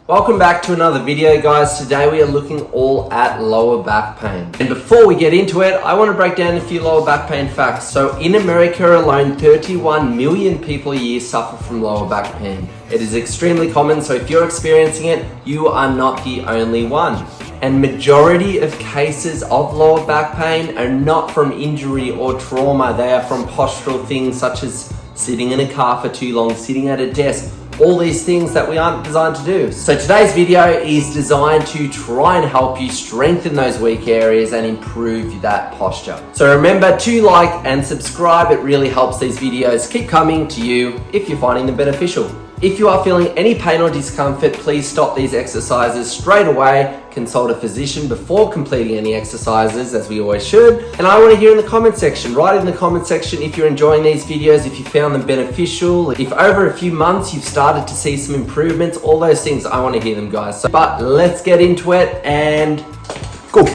Welcome back to another video, guys. Today we are looking all at lower back pain. And before we get into it, I want to break down a few lower back pain facts. So in America alone, 31 million people a year suffer from lower back pain. It is extremely common, so if you're experiencing it, you are not the only one. And majority of cases of lower back pain are not from injury or trauma. They are from postural things such as sitting in a car for too long, sitting at a desk, all these things that we aren't designed to do. So today's video is designed to try and help you strengthen those weak areas and improve that posture. So remember to like and subscribe. It really helps these videos keep coming to you if you're finding them beneficial. If you are feeling any pain or discomfort, please stop these exercises straight away. Consult a physician before completing any exercises, as we always should. And I want to hear in the comment section, write in the comment section if you're enjoying these videos, if you found them beneficial, if over a few months you've started to see some improvements, all those things, I want to hear them, guys. But let's get into it and go.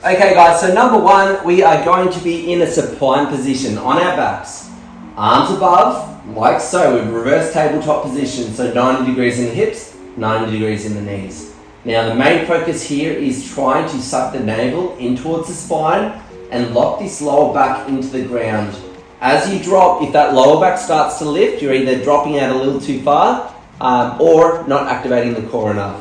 Okay guys, so number one, we are going to be in a supine position on our backs. Arms above, like so, with reverse tabletop position. So 90 degrees in the hips, 90 degrees in the knees. Now the main focus here is trying to suck the navel in towards the spine and lock this lower back into the ground. As you drop, if that lower back starts to lift, you're either dropping out a little too far or not activating the core enough.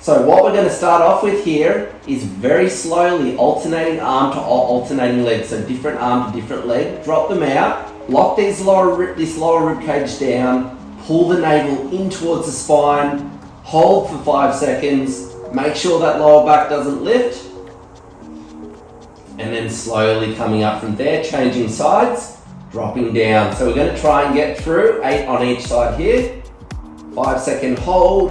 So what we're going to start off with here is very slowly alternating arm to alternating leg. So different arm to different leg. Drop them out. Lock this lower rib cage down. Pull the navel in towards the spine. Hold for 5 seconds, make sure that lower back doesn't lift, and then slowly coming up from there, changing sides, dropping down. So we're going to try and get through 8 on each side here, 5-second hold,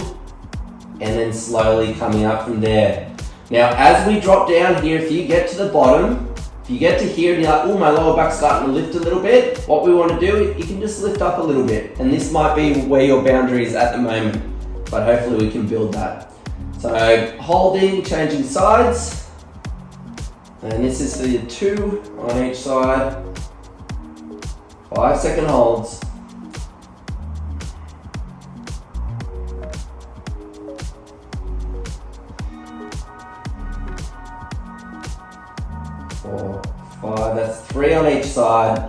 and then slowly coming up from there. Now as we drop down here, if you get to the bottom, if you get to here and you're like, oh, my lower back's starting to lift a little bit, what we want to do, you can just lift up a little bit, and this might be where your boundary is at the moment. But hopefully we can build that. So holding, changing sides. And this is the 2 on each side. 5-second holds. 4, 5, that's 3 on each side.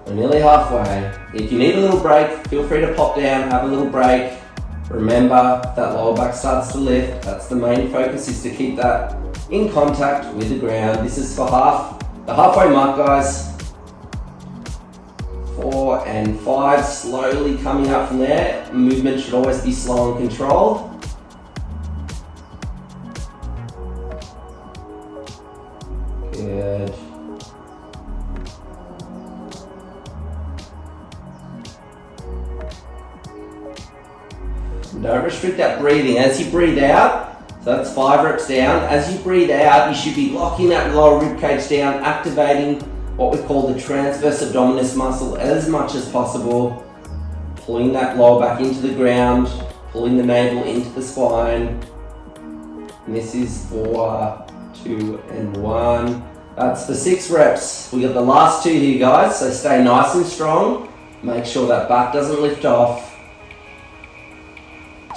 We're nearly halfway. If you need a little break, feel free to pop down, have a little break. Remember, if that lower back starts to lift, that's the main focus, is to keep that in contact with the ground. This is for the halfway mark, guys. 4 and 5, slowly coming up from there. Movement should always be slow and controlled. Good. Don't restrict that breathing. As you breathe out, so that's 5 reps down. As you breathe out, you should be locking that lower rib cage down, activating what we call the transverse abdominis muscle as much as possible. Pulling that lower back into the ground, pulling the navel into the spine. And this is 4, 2, and 1. That's for 6 reps. We got the last 2 here, guys, so stay nice and strong. Make sure that back doesn't lift off.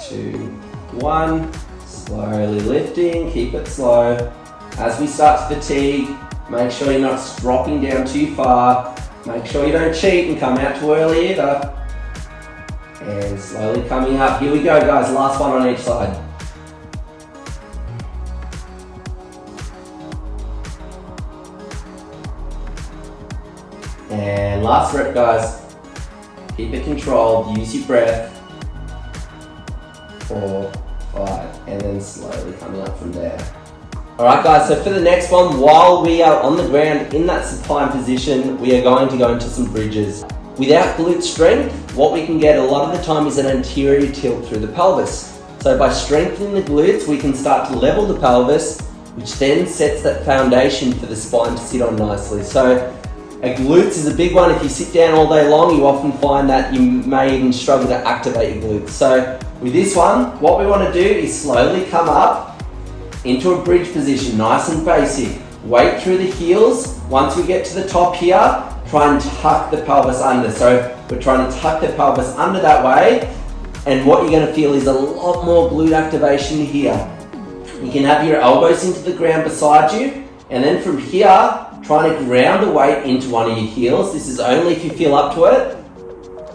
2, 1, slowly lifting, keep it slow. As we start to fatigue, make sure you're not dropping down too far. Make sure you don't cheat and come out too early either. And slowly coming up. Here we go, guys, last one on each side. And last rep, guys. Keep it controlled, use your breath. 4, 5, and then slowly coming up from there. Alright guys, so for the next one, while we are on the ground in that supine position, we are going to go into some bridges. Without glute strength, what we can get a lot of the time is an anterior tilt through the pelvis. So by strengthening the glutes, we can start to level the pelvis, which then sets that foundation for the spine to sit on nicely. So glutes is a big one. If you sit down all day long, you often find that you may even struggle to activate your glutes. So with this one, what we want to do is slowly come up into a bridge position, nice and basic. Weight through the heels. Once we get to the top here, try and tuck the pelvis under. So we're trying to tuck the pelvis under that way and what you're going to feel is a lot more glute activation here. You can have your elbows into the ground beside you, and then from here, trying to ground the weight into one of your heels. This is only if you feel up to it.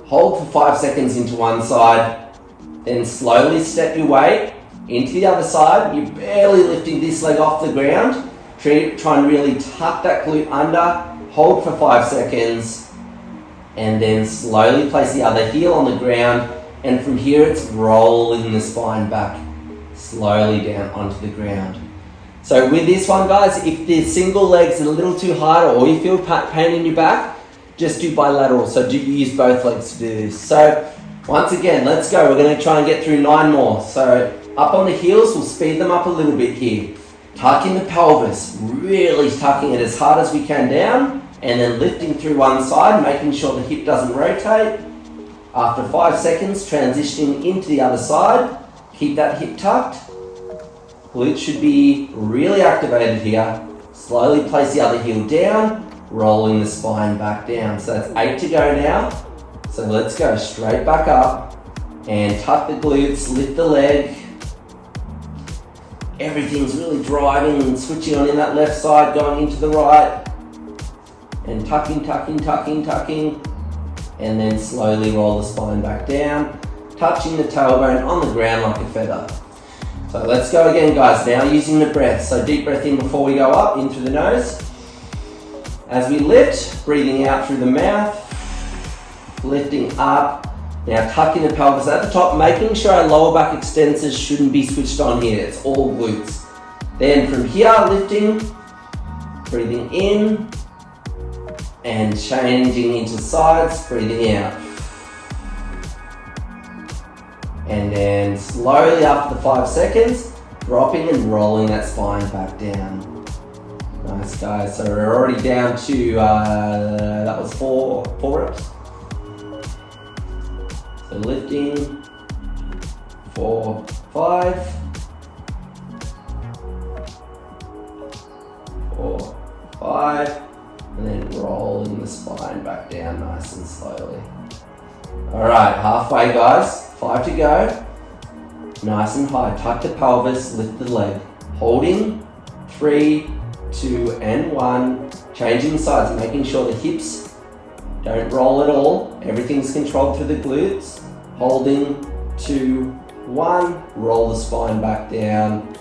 Hold for 5 seconds into one side, then slowly step your weight into the other side. You're barely lifting this leg off the ground. Try and really tuck that glute under, hold for 5 seconds, and then slowly place the other heel on the ground. And from here, it's rolling the spine back slowly down onto the ground. So with this one, guys, if the single leg's a little too hard or you feel pain in your back, just do bilateral. So do use both legs to do this. So once again, let's go. We're going to try and get through 9 more. So up on the heels, we'll speed them up a little bit here. Tucking the pelvis, really tucking it as hard as we can down, and then lifting through one side, making sure the hip doesn't rotate. After 5 seconds, transitioning into the other side. Keep that hip tucked. Glute should be really activated here. Slowly place the other heel down, rolling the spine back down. So that's 8 to go now. So let's go straight back up and tuck the glutes, lift the leg. Everything's really driving and switching on in that left side, going into the right. And tucking, tucking, tucking, tucking. And then slowly roll the spine back down, touching the tailbone on the ground like a feather. So let's go again, guys, now using the breath. So deep breath in before we go up, in through the nose. As we lift, breathing out through the mouth, lifting up. Now tucking the pelvis at the top, making sure our lower back extensors shouldn't be switched on here. It's all glutes. Then from here, lifting, breathing in, and changing into sides, breathing out. And then slowly after the 5 seconds, dropping and rolling that spine back down. Nice, guys. So we're already down to, that was four reps. So lifting, 4, 5, 4, 5, and then rolling the spine back down nice and slowly. All right, halfway, guys. 5 to go. Nice and high. Tuck the pelvis, lift the leg. Holding, 3, 2, and 1. Changing sides, making sure the hips don't roll at all. Everything's controlled through the glutes. Holding, 2, 1. Roll the spine back down.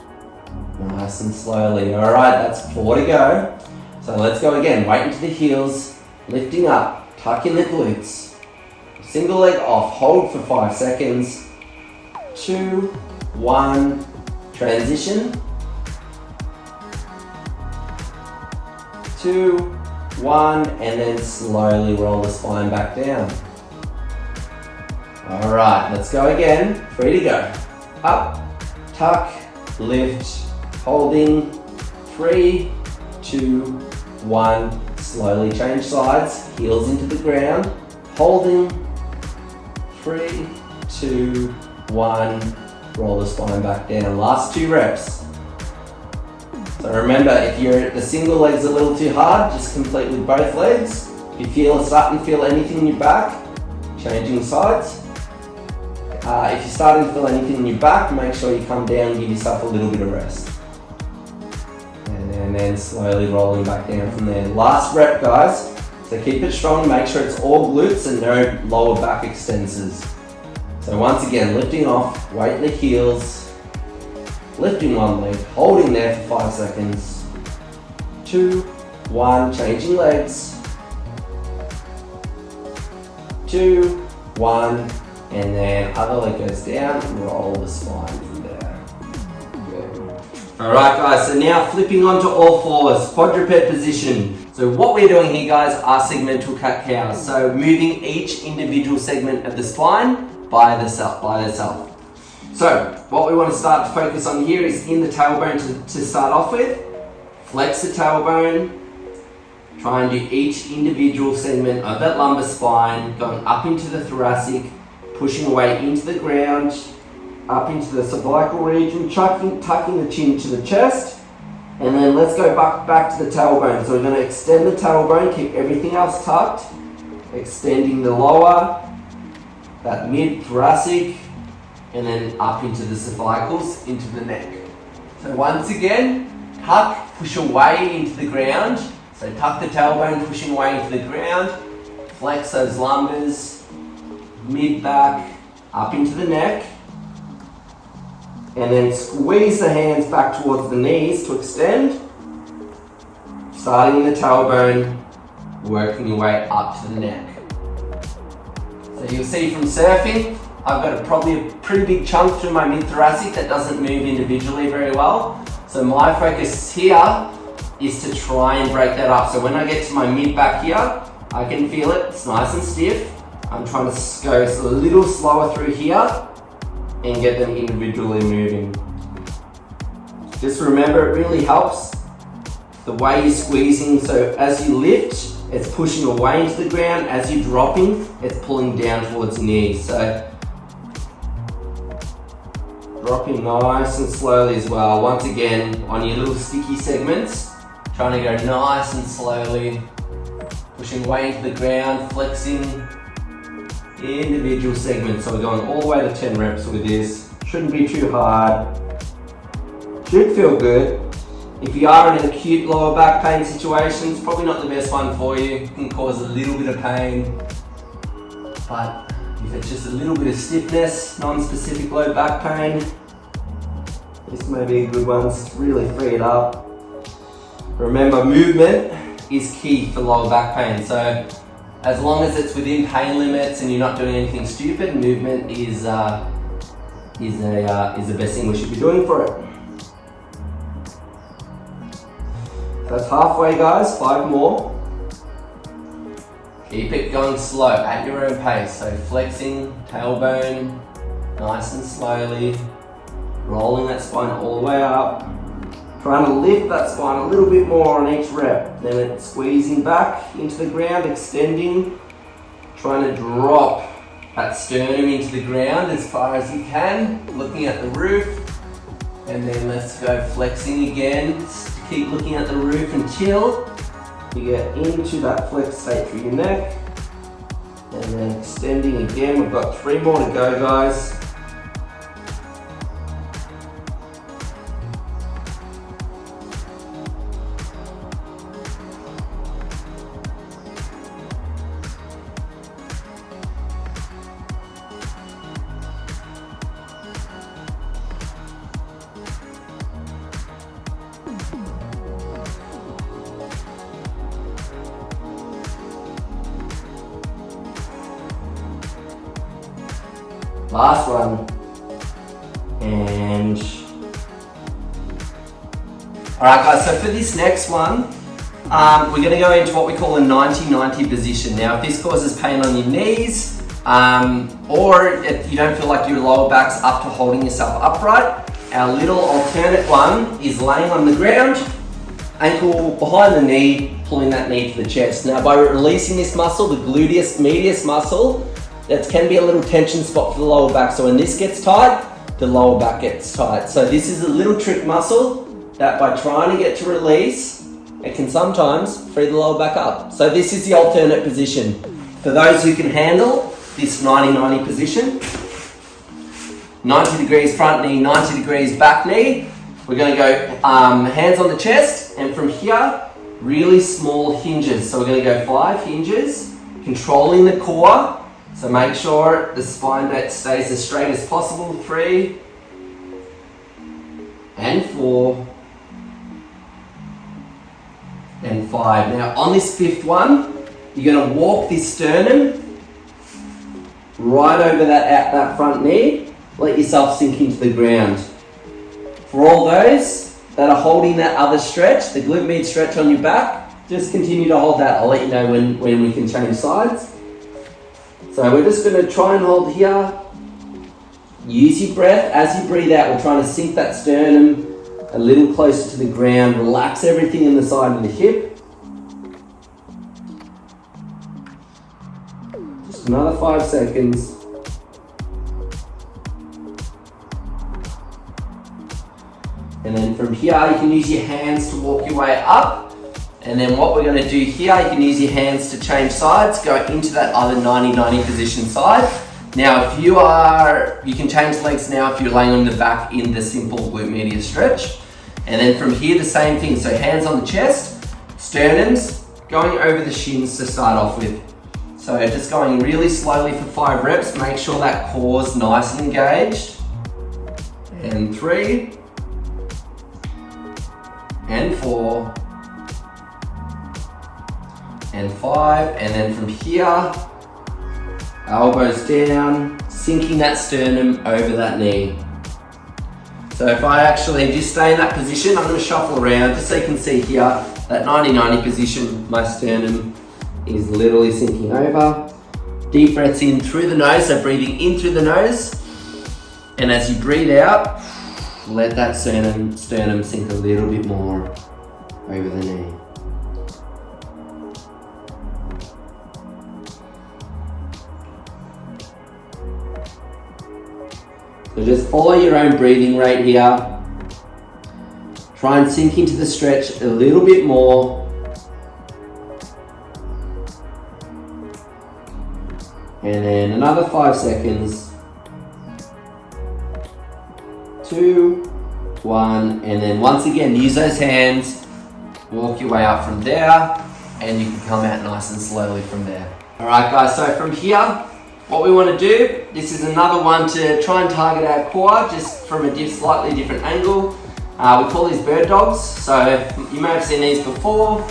Nice and slowly. All right, that's 4 to go. So let's go again. Weight into the heels, lifting up, tucking the glutes. Single leg off, hold for 5 seconds. 2, 1, transition. 2, 1, and then slowly roll the spine back down. All right, let's go again. 3 to go. Up, tuck, lift, holding. 3, 2, 1. Slowly change sides, heels into the ground. Holding. 3, 2, 1. Roll the spine back down. Last 2 reps. So remember, if the single leg's a little too hard, just complete with both legs. If you're starting to feel anything in your back, changing sides. If you're starting to feel anything in your back, make sure you come down and give yourself a little bit of rest. And then slowly rolling back down from there. Last rep, guys. So keep it strong, make sure it's all glutes and no lower back extensors. So once again, lifting off, weight the heels, lifting one leg, holding there for 5 seconds. 2, 1, changing legs. 2, 1, and then other leg goes down, roll the spine from there. Good. All right, guys, so now flipping onto all fours, quadruped position. So what we're doing here, guys, are segmental cat-cows. So moving each individual segment of the spine by itself. So what we want to start to focus on here is in the tailbone to start off with. Flex the tailbone. Try and do each individual segment of that lumbar spine, going up into the thoracic, pushing away into the ground, up into the cervical region, tucking the chin to the chest. And then let's go back to the tailbone. So we're going to extend the tailbone, keep everything else tucked, extending the lower, that mid-thoracic, and then up into the cervicals, into the neck. So once again, tuck, push away into the ground. So tuck the tailbone, pushing away into the ground. Flex those lumbars, mid-back, up into the neck. And then squeeze the hands back towards the knees to extend. Starting in the tailbone, working your way up to the neck. So you'll see from surfing, I've got probably a pretty big chunk through my mid-thoracic that doesn't move individually very well. So my focus here is to try and break that up. So when I get to my mid-back here, I can feel it, it's nice and stiff. I'm trying to go a little slower through here and get them individually moving. Just remember, it really helps the way you're squeezing. So as you lift, it's pushing away into the ground. As you're dropping, it's pulling down towards your knees. So dropping nice and slowly as well. Once again, on your little sticky segments, trying to go nice and slowly, pushing away into the ground, flexing individual segments. So we're going all the way to 10 reps with this. Shouldn't be too hard. Should feel good. If you are in an acute lower back pain situation, it's probably not the best one for you. It can cause a little bit of pain. But if it's just a little bit of stiffness, non-specific low back pain, this may be a good one to really free it up. Remember, movement is key for lower back pain. So as long as it's within pain limits and you're not doing anything stupid, movement is the best thing we should be doing for it. That's halfway, guys. 5 more. Keep it going slow at your own pace. So flexing, tailbone, nice and slowly, rolling that spine all the way up. Trying to lift that spine a little bit more on each rep. Then it's squeezing back into the ground, extending, trying to drop that sternum into the ground as far as you can, looking at the roof. And then let's go flexing again. Just keep looking at the roof until you get into that flex state through your neck. And then extending again. We've got 3 more to go, guys. Last one. And alright guys, so for this next one, we're going to go into what we call a 90-90 position. Now if this causes pain on your knees, or if you don't feel like your lower back's up to holding yourself upright, our little alternate one is laying on the ground, ankle behind the knee, pulling that knee to the chest. Now by releasing this muscle, the gluteus medius muscle, that can be a little tension spot for the lower back. So when this gets tight, the lower back gets tight. So this is a little trick muscle that by trying to get to release, it can sometimes free the lower back up. So this is the alternate position. For those who can handle this 90-90 position, 90 degrees front knee, 90 degrees back knee, we're going to go hands on the chest, and from here, really small hinges. So we're going to go 5 hinges, controlling the core. So make sure the spine stays as straight as possible. 3 and 4 and 5. Now on this 5th one, you're going to walk this sternum right over that front knee. Let yourself sink into the ground. For all those that are holding that other stretch, the glute med stretch on your back, just continue to hold that. I'll let you know when we can change sides. So we're just going to try and hold here. Use your breath. As you breathe out, we're trying to sink that sternum a little closer to the ground. Relax everything in the side of the hip. Just another 5 seconds. And then from here, you can use your hands to walk your way up. And then what we're going to do here, you can use your hands to change sides, go into that other 90-90 position side. Now, if you can change legs now if you're laying on the back in the simple glute medius stretch. And then from here, the same thing. So hands on the chest, sternums, going over the shins to start off with. So just going really slowly for 5 reps. Make sure that core's nice and engaged. And 3, and 4, and 5. And then from here, elbows down, sinking that sternum over that knee. So if I actually just stay in that position, I'm going to shuffle around just so you can see here, that 90-90 position, my sternum is literally sinking over. Deep breaths in through the nose, so breathing in through the nose. And as you breathe out, let that sternum sink a little bit more over the knee. So just follow your own breathing rate here. Try and sink into the stretch a little bit more. And then another 5 seconds. 2, 1, and then once again, use those hands. Walk your way up from there, and you can come out nice and slowly from there. All right, guys, so from here, what we want to do, this is another one to try and target our core just from a slightly different angle. We call these bird dogs. So you may have seen these before.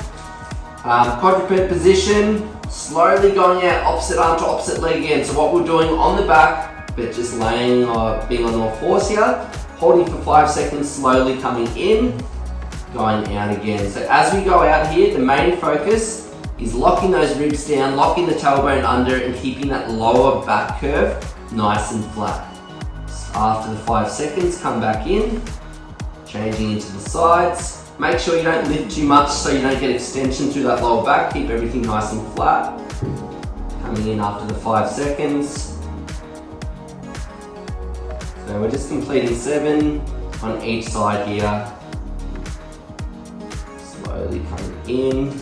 Quadruped position, slowly going out opposite arm to opposite leg again. So what we're doing on the back, but just laying or being on all fours here, holding for 5 seconds, slowly coming in, going out again. So as we go out here, the main focus is locking those ribs down, locking the tailbone under, and keeping that lower back curve nice and flat. So after the 5 seconds, come back in, changing into the sides. Make sure you don't lift too much so you don't get extension through that lower back. Keep everything nice and flat. Coming in after the 5 seconds. So we're just completing 7 on each side here. Slowly coming in.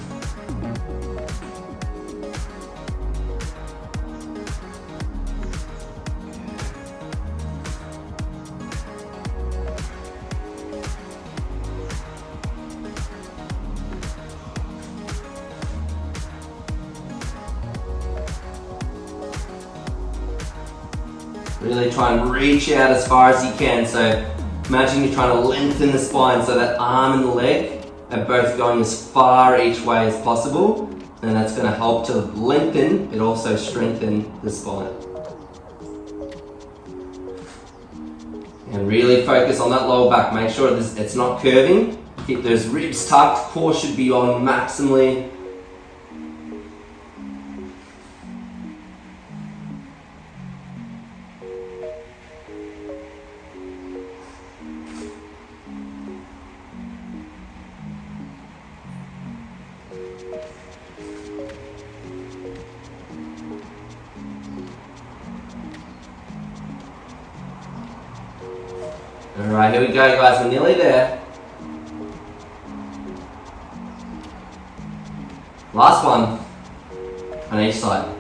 Really try and reach out as far as you can. So imagine you're trying to lengthen the spine so that arm and the leg are both going as far each way as possible. And that's going to help to lengthen, but also strengthen the spine. And really focus on that lower back. Make sure it's not curving. Keep those ribs tucked. Core should be on maximally. Alright, here we go, guys, we're nearly there. Last one on each side.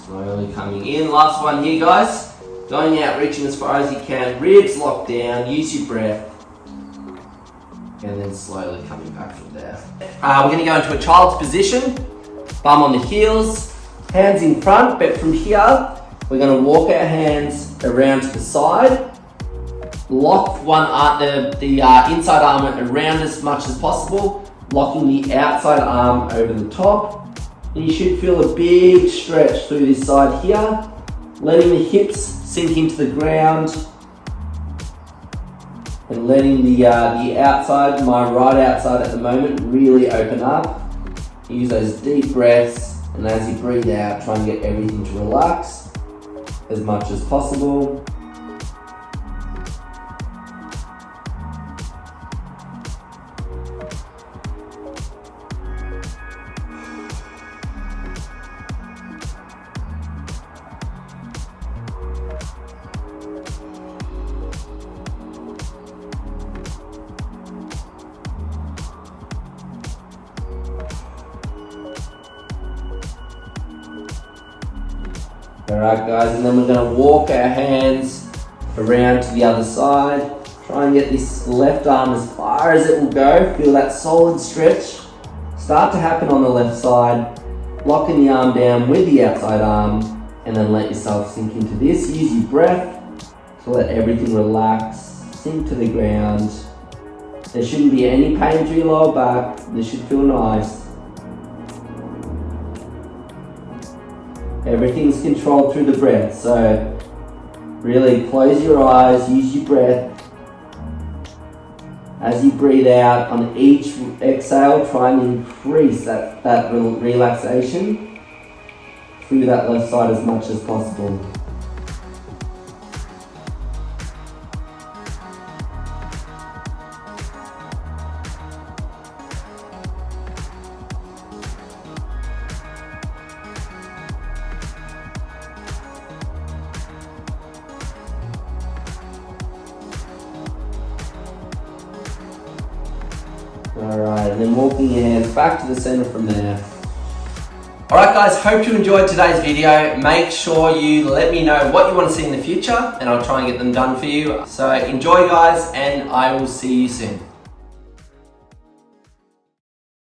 Slowly coming in. Last one here, guys. Going out, reaching as far as you can. Ribs locked down. Use your breath. And then slowly coming back from there. We're going to go into a child's position. Bum on the heels. Hands in front, but from here, we're going to walk our hands around to the side. Lock one arm, the inside arm around as much as possible. Locking the outside arm over the top. And you should feel a big stretch through this side here. Letting the hips sink into the ground. And letting the outside, my right outside at the moment, really open up. Use those deep breaths. And as you breathe out, try and get everything to relax as much as possible. Alright guys, and then we're going to walk our hands around to the other side. Try and get this left arm as far as it will go. Feel that solid stretch start to happen on the left side. Locking the arm down with the outside arm, and then let yourself sink into this. Use your breath to let everything relax, sink to the ground. There shouldn't be any pain through your lower back. This should feel nice. Everything's controlled through the breath, so really close your eyes, use your breath. As you breathe out, on each exhale, try and increase that relaxation through that left side as much as possible. Alright, and then walking your hands back to the center from there. Alright guys, hope you enjoyed today's video. Make sure you let me know what you want to see in the future and I'll try and get them done for you. So enjoy guys, and I will see you soon.